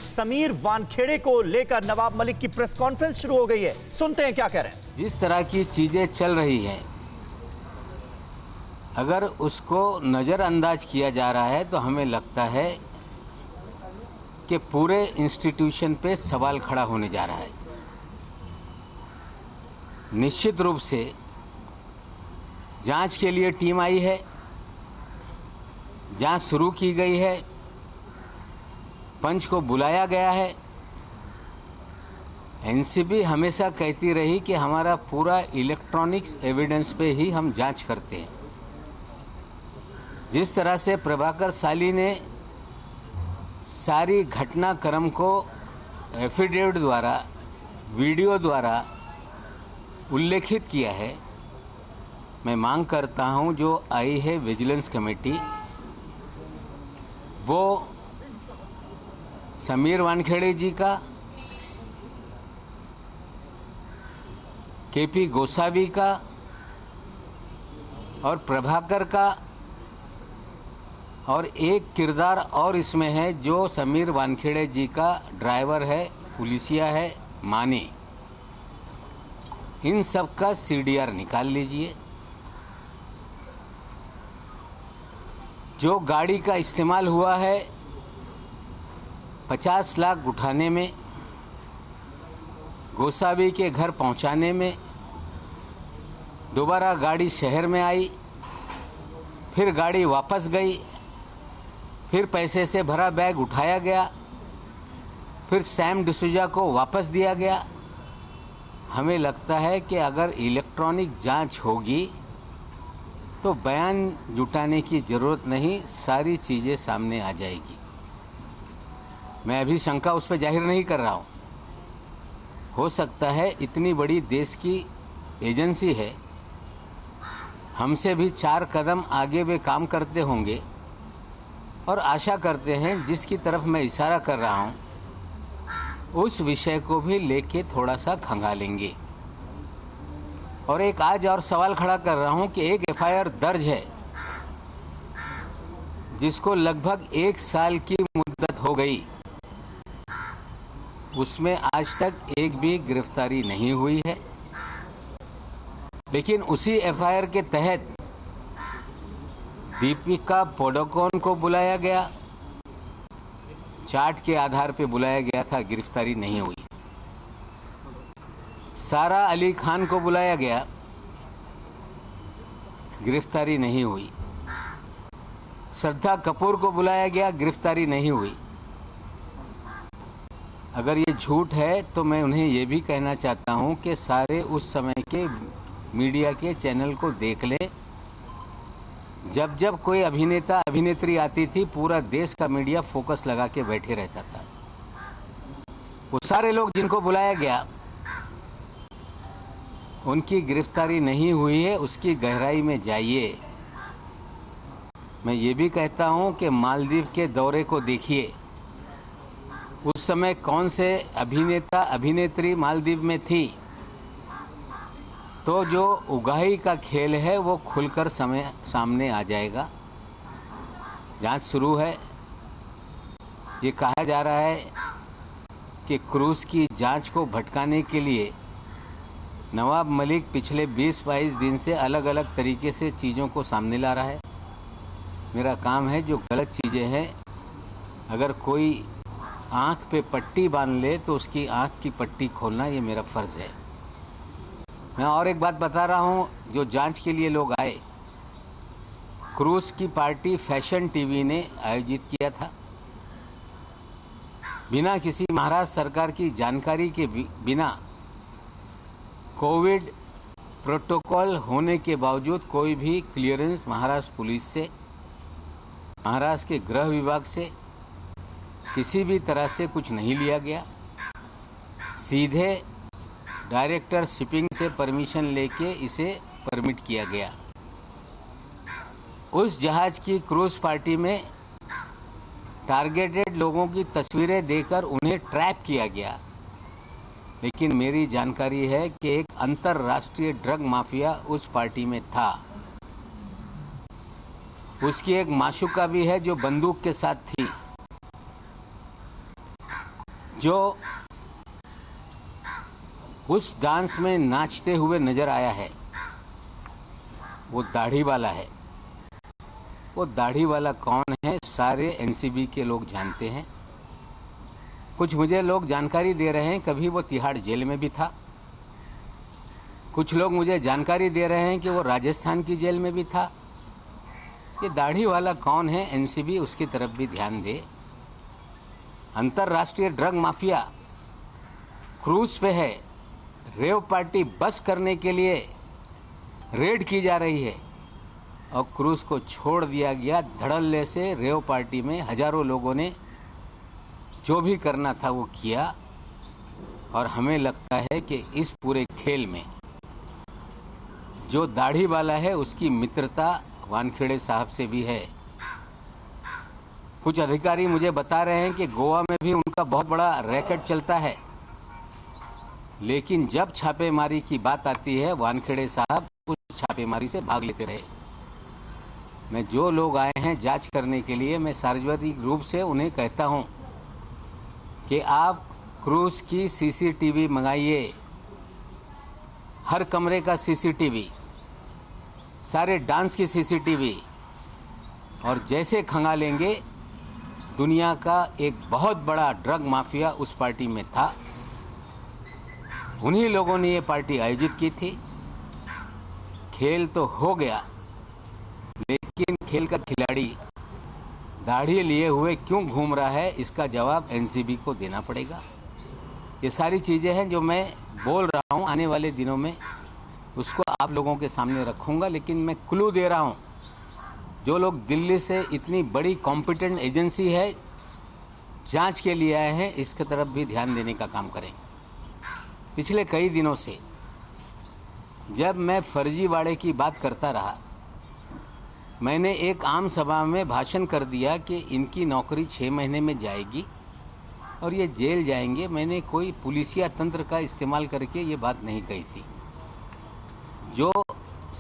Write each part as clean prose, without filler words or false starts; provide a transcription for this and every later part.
समीर वानखेड़े को लेकर नवाब मलिक की प्रेस कॉन्फ्रेंस शुरू हो गई है। सुनते हैं क्या कह रहे हैं। जिस तरह की चीजें चल रही हैं, अगर उसको नजरअंदाज किया जा रहा है तो हमें लगता है कि पूरे इंस्टीट्यूशन पे सवाल खड़ा होने जा रहा है। निश्चित रूप से जांच के लिए टीम आई है, जांच शुरू की गई है, पंच को बुलाया गया है। एनसीबी हमेशा कहती रही कि हमारा पूरा इलेक्ट्रॉनिक्स एविडेंस पे ही हम जांच करते हैं। जिस तरह से प्रभाकर साली ने सारी घटनाक्रम को एफिडेविट द्वारा, वीडियो द्वारा उल्लेखित किया है, मैं मांग करता हूं जो आई है विजिलेंस कमेटी, वो समीर वानखेड़े जी का, केपी गोसावी का और प्रभाकर का, और एक किरदार और इसमें है जो समीर वानखेड़े जी का ड्राइवर है, पुलिसिया है, मानी। इन सब का सीडीआर निकाल लीजिए। जो गाड़ी का इस्तेमाल हुआ है 50 लाख उठाने में, गोसावी के घर पहुंचाने में, दोबारा गाड़ी शहर में आई, फिर गाड़ी वापस गई, फिर पैसे से भरा बैग उठाया गया, फिर सैम डिसूजा को वापस दिया गया। हमें लगता है कि अगर इलेक्ट्रॉनिक जांच होगी तो बयान जुटाने की जरूरत नहीं, सारी चीजें सामने आ जाएगी। मैं अभी शंका उस पर जाहिर नहीं कर रहा हूं। हो सकता है इतनी बड़ी देश की एजेंसी है, हमसे भी 4 कदम आगे वे काम करते होंगे, और आशा करते हैं जिसकी तरफ मैं इशारा कर रहा हूं उस विषय को भी लेके थोड़ा सा खंगालेंगे। और एक आज और सवाल खड़ा कर रहा हूं कि एक एफआईआर दर्ज है जिसको लगभग 1 साल की मुद्दत हो गई, उसमें आज तक एक भी गिरफ्तारी नहीं हुई है। लेकिन उसी एफआईआर के तहत दीपिका पादुकोण को बुलाया गया, चार्ट के आधार पर बुलाया गया था, गिरफ्तारी नहीं हुई। सारा अली खान को बुलाया गया, गिरफ्तारी नहीं हुई। श्रद्धा कपूर को बुलाया गया, गिरफ्तारी नहीं हुई। अगर ये झूठ है तो मैं उन्हें ये भी कहना चाहता हूं कि सारे उस समय के मीडिया के चैनल को देख लें। जब जब कोई अभिनेता अभिनेत्री आती थी, पूरा देश का मीडिया फोकस लगा के बैठे रहता था। वो सारे लोग जिनको बुलाया गया उनकी गिरफ्तारी नहीं हुई है, उसकी गहराई में जाइए। मैं ये भी कहता हूं कि मालदीव के दौरे को देखिए, उस समय कौन से अभिनेता अभिनेत्री मालदीव में थी, तो जो उगाही का खेल है वो खुलकर सामने आ जाएगा। जांच शुरू है। ये कहा जा रहा है कि क्रूज की जांच को भटकाने के लिए नवाब मलिक पिछले 20-22 दिन से अलग अलग तरीके से चीज़ों को सामने ला रहा है। मेरा काम है जो गलत चीज़ें हैं, अगर कोई आंख पे पट्टी बांध ले तो उसकी आंख की पट्टी खोलना ये मेरा फर्ज है। मैं और एक बात बता रहा हूं, जो जांच के लिए लोग आए, क्रूज की पार्टी फैशन टीवी ने आयोजित किया था। बिना किसी महाराष्ट्र सरकार की जानकारी के बिना, कोविड प्रोटोकॉल होने के बावजूद कोई भी क्लियरेंस महाराष्ट्र पुलिस से, महाराष्ट्र के गृह विभाग से, किसी भी तरह से कुछ नहीं लिया गया। सीधे डायरेक्टर शिपिंग से परमिशन लेके इसे परमिट किया गया। उस जहाज की क्रूज पार्टी में टारगेटेड लोगों की तस्वीरें देकर उन्हें ट्रैप किया गया। लेकिन मेरी जानकारी है कि एक अंतर्राष्ट्रीय ड्रग माफिया उस पार्टी में था। उसकी एक माशुका भी है जो बंदूक के साथ थी। जो उस डांस में नाचते हुए नजर आया है वो दाढ़ी वाला है। वो दाढ़ी वाला कौन है सारे एनसीबी के लोग जानते हैं। कुछ मुझे लोग जानकारी दे रहे हैं कभी वो तिहाड़ जेल में भी था। कुछ लोग मुझे जानकारी दे रहे हैं कि वो राजस्थान की जेल में भी था। ये दाढ़ी वाला कौन है एनसीबी उसकी तरफ भी ध्यान दे। अंतर्राष्ट्रीय ड्रग माफिया क्रूज पे है। रेव पार्टी बस करने के लिए रेड की जा रही है और क्रूज को छोड़ दिया गया। धड़ल्ले से रेव पार्टी में हजारों लोगों ने जो भी करना था वो किया। और हमें लगता है कि इस पूरे खेल में जो दाढ़ी वाला है उसकी मित्रता वानखेड़े साहब से भी है। कुछ अधिकारी मुझे बता रहे हैं कि गोवा में भी उनका बहुत बड़ा रैकेट चलता है, लेकिन जब छापेमारी की बात आती है वानखेड़े साहब उस छापेमारी से भाग लेते रहे। मैं जो लोग आए हैं जांच करने के लिए मैं सार्वजनिक रूप से उन्हें कहता हूं कि आप क्रूज की सीसीटीवी मंगाइए, हर कमरे का सीसीटीवी, सारे डांस की सीसीटीवी, और जैसे खंगालेंगे दुनिया का एक बहुत बड़ा ड्रग माफिया उस पार्टी में था। उन्हीं लोगों ने ये पार्टी आयोजित की थी। खेल तो हो गया, लेकिन खेल का खिलाड़ी दाढ़ी लिए हुए क्यों घूम रहा है इसका जवाब एनसीबी को देना पड़ेगा। ये सारी चीजें हैं जो मैं बोल रहा हूं, आने वाले दिनों में उसको आप लोगों के सामने रखूंगा। लेकिन मैं क्लू दे रहा हूं, जो लोग दिल्ली से इतनी बड़ी कॉम्पिटेंट एजेंसी है जांच के लिए आए हैं, इसकी तरफ भी ध्यान देने का काम करें। पिछले कई दिनों से जब मैं फर्जीवाड़े की बात करता रहा, मैंने एक आम सभा में भाषण कर दिया कि इनकी नौकरी 6 महीने में जाएगी और ये जेल जाएंगे। मैंने कोई पुलिसिया तंत्र का इस्तेमाल करके ये बात नहीं कही थी। जो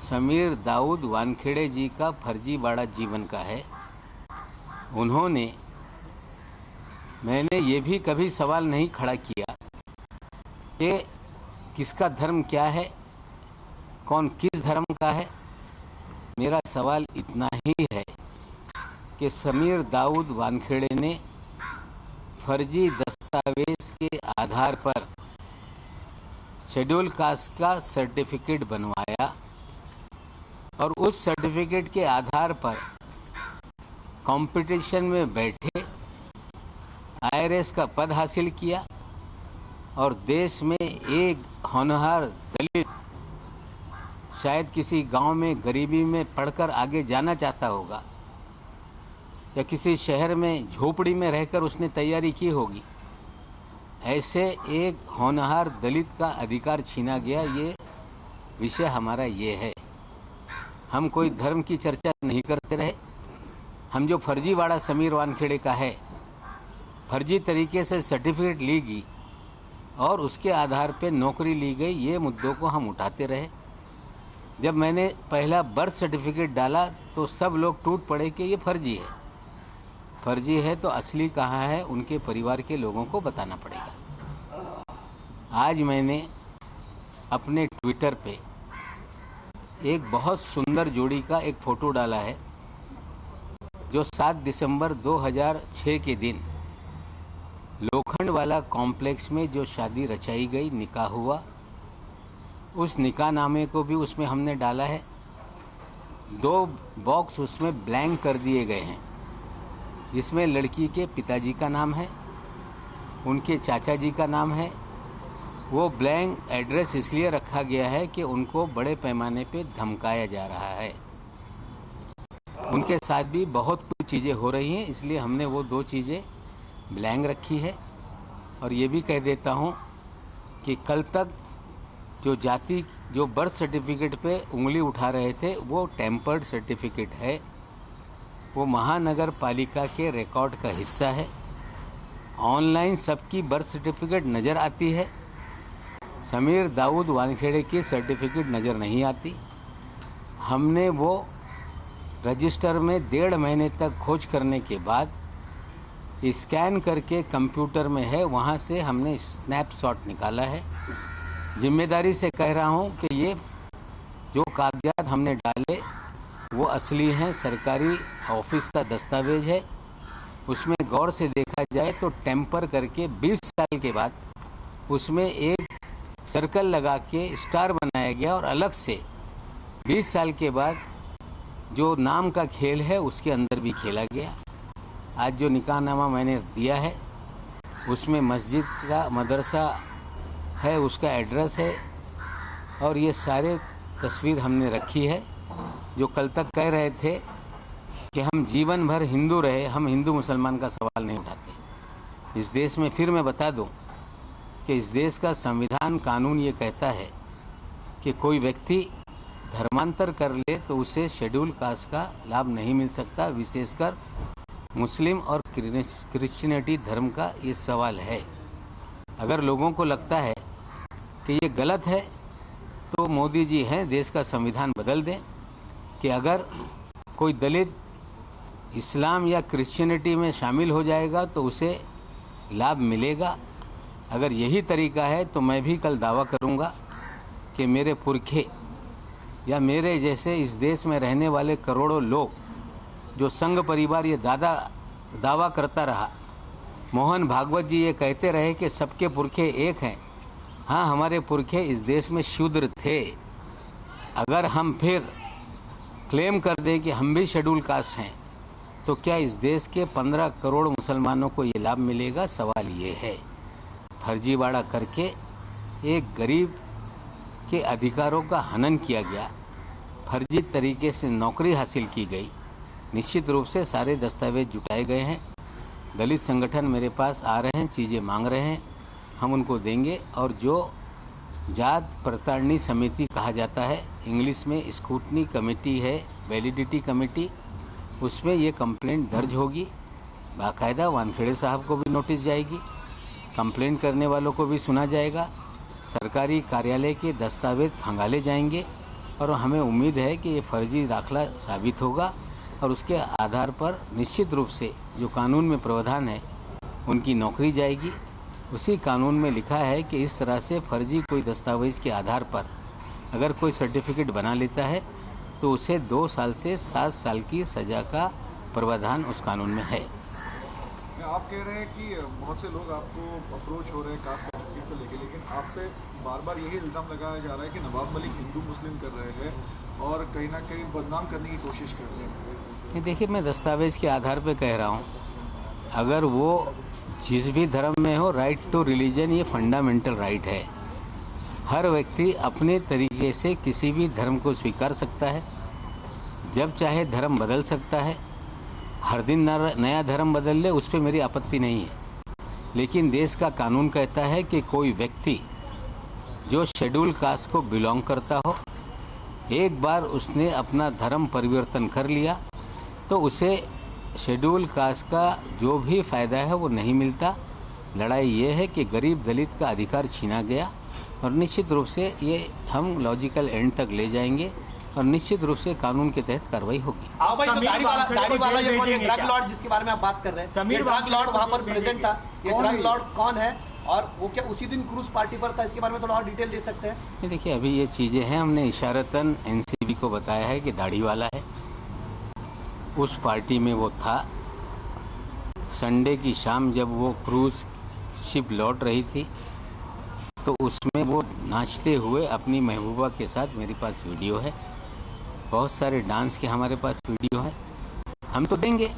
समीर दाऊद वानखेड़े जी का फर्जीवाड़ा जीवन का है, उन्होंने, मैंने ये भी कभी सवाल नहीं खड़ा किया कि किसका धर्म क्या है, कौन किस धर्म का है। मेरा सवाल इतना ही है कि समीर दाऊद वानखेड़े ने फर्जी दस्तावेज के आधार पर शेड्यूल कास्ट का सर्टिफिकेट बनवाया और उस सर्टिफिकेट के आधार पर कंपटीशन में बैठे, आईआरएस का पद हासिल किया और देश में एक होनहार दलित शायद किसी गांव में गरीबी में पढ़कर आगे जाना चाहता होगा या किसी शहर में झोपड़ी में रहकर उसने तैयारी की होगी, ऐसे एक होनहार दलित का अधिकार छीना गया। ये विषय हमारा ये है। हम कोई धर्म की चर्चा नहीं करते रहे। हम जो फर्जीवाड़ा समीर वानखेड़े का है, फर्जी तरीके से सर्टिफिकेट ली गई और उसके आधार पर नौकरी ली गई, ये मुद्दों को हम उठाते रहे। जब मैंने पहला बर्थ सर्टिफिकेट डाला तो सब लोग टूट पड़े कि ये फर्जी है। फर्जी है तो असली कहाँ है, उनके परिवार के लोगों को बताना पड़ेगा। आज मैंने अपने ट्विटर पे एक बहुत सुंदर जोड़ी का एक फोटो डाला है, जो 7 दिसंबर 2006 के दिन लोखंडवाला कॉम्प्लेक्स में जो शादी रचाई गई, निकाह हुआ, उस निकाह नामे को भी उसमें हमने डाला है। 2 बॉक्स उसमें ब्लैंक कर दिए गए हैं, जिसमें लड़की के पिताजी का नाम है, उनके चाचा जी का नाम है। वो ब्लैंक एड्रेस इसलिए रखा गया है कि उनको बड़े पैमाने पे धमकाया जा रहा है। उनके साथ भी बहुत कुछ चीज़ें हो रही हैं, इसलिए हमने वो 2 चीज़ें ब्लैंक रखी है। और ये भी कह देता हूँ कि कल तक जो बर्थ सर्टिफिकेट पे उंगली उठा रहे थे वो टेम्पर्ड सर्टिफिकेट है, वो महानगर पालिका के रिकॉर्ड का हिस्सा है। ऑनलाइन सबकी बर्थ सर्टिफिकेट नज़र आती है, समीर दाऊद वानखेड़े की सर्टिफिकेट नज़र नहीं आती। हमने वो रजिस्टर में 1.5 महीने तक खोज करने के बाद स्कैन करके कंप्यूटर में है, वहाँ से हमने स्नैपशॉट निकाला है। जिम्मेदारी से कह रहा हूँ कि ये जो कागजात हमने डाले वो असली हैं, सरकारी ऑफिस का दस्तावेज है। उसमें गौर से देखा जाए तो टेम्पर करके 20 साल के बाद उसमें एक सर्कल लगा के स्टार बनाया गया और अलग से 20 साल के बाद जो नाम का खेल है उसके अंदर भी खेला गया। आज जो निकाहनामा मैंने दिया है उसमें मस्जिद का मदरसा है, उसका एड्रेस है और ये सारे तस्वीर हमने रखी है। जो कल तक कह रहे थे कि हम जीवन भर हिंदू रहे, हम हिंदू मुसलमान का सवाल नहीं उठाते। इस देश में फिर मैं बता दूं कि इस देश का संविधान कानून ये कहता है कि कोई व्यक्ति धर्मांतर कर ले तो उसे शेड्यूल कास्ट का लाभ नहीं मिल सकता। विशेषकर मुस्लिम और क्रिश्चियनिटी धर्म का ये सवाल है। अगर लोगों को लगता है कि ये गलत है तो मोदी जी हैं, देश का संविधान बदल दें कि अगर कोई दलित इस्लाम या क्रिश्चियनिटी में शामिल हो जाएगा तो उसे लाभ मिलेगा। अगर यही तरीका है तो मैं भी कल दावा करूंगा कि मेरे पुरखे या मेरे जैसे इस देश में रहने वाले करोड़ों लोग, जो संघ परिवार ये दावा करता रहा, मोहन भागवत जी ये कहते रहे कि सबके पुरखे एक हैं। हाँ, हमारे पुरखे इस देश में शूद्र थे। अगर हम फिर क्लेम कर दें कि हम भी शेड्यूल कास्ट हैं तो क्या इस देश के 15 करोड़ मुसलमानों को ये लाभ मिलेगा? सवाल ये है। फर्जीवाड़ा करके एक गरीब के अधिकारों का हनन किया गया, फर्जी तरीके से नौकरी हासिल की गई। निश्चित रूप से सारे दस्तावेज जुटाए गए हैं। दलित संगठन मेरे पास आ रहे हैं, चीज़ें मांग रहे हैं, हम उनको देंगे। और जो जात प्रताड़नी समिति कहा जाता है, इंग्लिश में स्क्रूटनी कमेटी है, वैलिडिटी कमेटी, उसमें ये कंप्लेंट दर्ज होगी। बाकायदा वानखेड़े साहब को भी नोटिस जाएगी, कंप्लेंट करने वालों को भी सुना जाएगा, सरकारी कार्यालय के दस्तावेज खंगाले जाएंगे और हमें उम्मीद है कि ये फर्जी दाखला साबित होगा और उसके आधार पर निश्चित रूप से जो कानून में प्रावधान है उनकी नौकरी जाएगी। उसी कानून में लिखा है कि इस तरह से फर्जी कोई दस्तावेज के आधार पर अगर कोई सर्टिफिकेट बना लेता है तो उसे 2 साल से 7 साल की सजा का प्रावधान उस कानून में है। आप कह रहे हैं कि बहुत से लोग आपको अप्रोच हो रहे हैं कास्ट सर्टिफिकेट को लेकर, लेकिन आप पे बार बार यही इल्ज़ाम लगाया जा रहा है कि नवाब मलिक हिंदू मुस्लिम कर रहे हैं और कहीं ना कहीं बदनाम करने की कोशिश कर रहे हैं। देखिए, मैं दस्तावेज के आधार पर कह रहा हूँ, अगर वो जिस भी धर्म में हो, राइट टू रिलीजन ये फंडामेंटल राइट है। हर व्यक्ति अपने तरीके से किसी भी धर्म को स्वीकार सकता है, जब चाहे धर्म बदल सकता है। हर दिन नया धर्म बदल ले, उस पर मेरी आपत्ति नहीं है। लेकिन देश का कानून कहता है कि कोई व्यक्ति जो शेड्यूल कास्ट को बिलोंग करता हो, एक बार उसने अपना धर्म परिवर्तन कर लिया तो उसे शेड्यूल कास्ट का जो भी फायदा है वो नहीं मिलता। लड़ाई ये है कि गरीब दलित का अधिकार छीना गया और निश्चित रूप से ये हम लॉजिकल एंड तक ले जाएंगे और निश्चित रूप से कानून के तहत कार्रवाई होगी। दाढ़ी वाला ये ड्रग लॉर्ड जिसके बारे में आप बात कर रहे हैं, ये ड्रग लॉर्ड वहाँ पर प्रेजेंट था, ये ड्रग लॉर्ड कौन है और वो क्या उसी दिन क्रूज पार्टी पर था? इसके बारे में थोड़ा और डिटेल दे सकते हैं? देखिए, अभी ये चीज़ें हैं, हमने इशारतन एनसीबी को बताया है कि दाढ़ी वाला है, उस पार्टी में वो था। संडे की शाम जब वो क्रूज शिप लौट रही थी तो उसमें वो नाचते हुए अपनी महबूबा के साथ, मेरे पास वीडियो है, बहुत सारे डांस के हमारे पास वीडियो है, हम तो देंगे।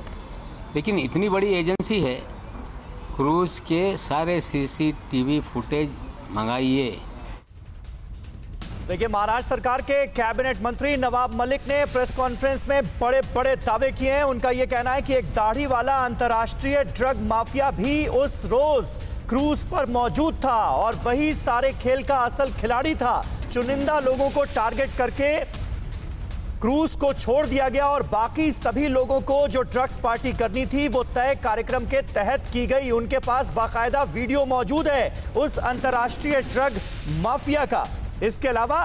लेकिन इतनी बड़ी एजेंसी है, क्रूज के सारे सीसीटीवी फुटेज मंगाइए। देखिए, महाराष्ट्र सरकार के कैबिनेट मंत्री नवाब मलिक ने प्रेस कॉन्फ्रेंस में बड़े बड़े दावे किए हैं। उनका यह कहना है कि एक दाढ़ी वाला अंतर्राष्ट्रीय ड्रग माफिया भी उस रोज क्रूज पर मौजूद था और वही सारे खेल का असल खिलाड़ी था। चुनिंदा लोगों को टारगेट करके क्रूज को छोड़ दिया गया और बाकी सभी लोगों को जो ड्रग्स पार्टी करनी थी वो तय कार्यक्रम के तहत की गई। उनके पास बाकायदा वीडियो मौजूद है उस अंतर्राष्ट्रीय ड्रग माफिया का। इसके अलावा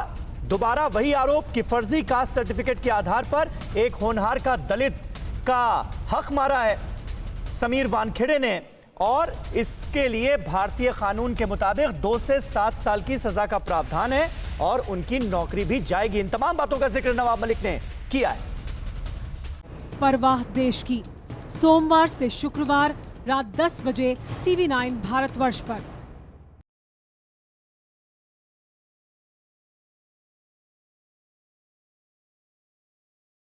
दोबारा वही आरोप कि फर्जी कास्ट सर्टिफिकेट के आधार पर एक होनहार का दलित का हक मारा है। समीर वानखेड़े ने, और इसके लिए भारतीय कानून के मुताबिक 2 से 7 साल की सजा का प्रावधान है और उनकी नौकरी भी जाएगी। इन तमाम बातों का जिक्र नवाब मलिक ने किया है। परवाह देश की, सोमवार से शुक्रवार रात 10 बजे TV9 भारतवर्ष पर।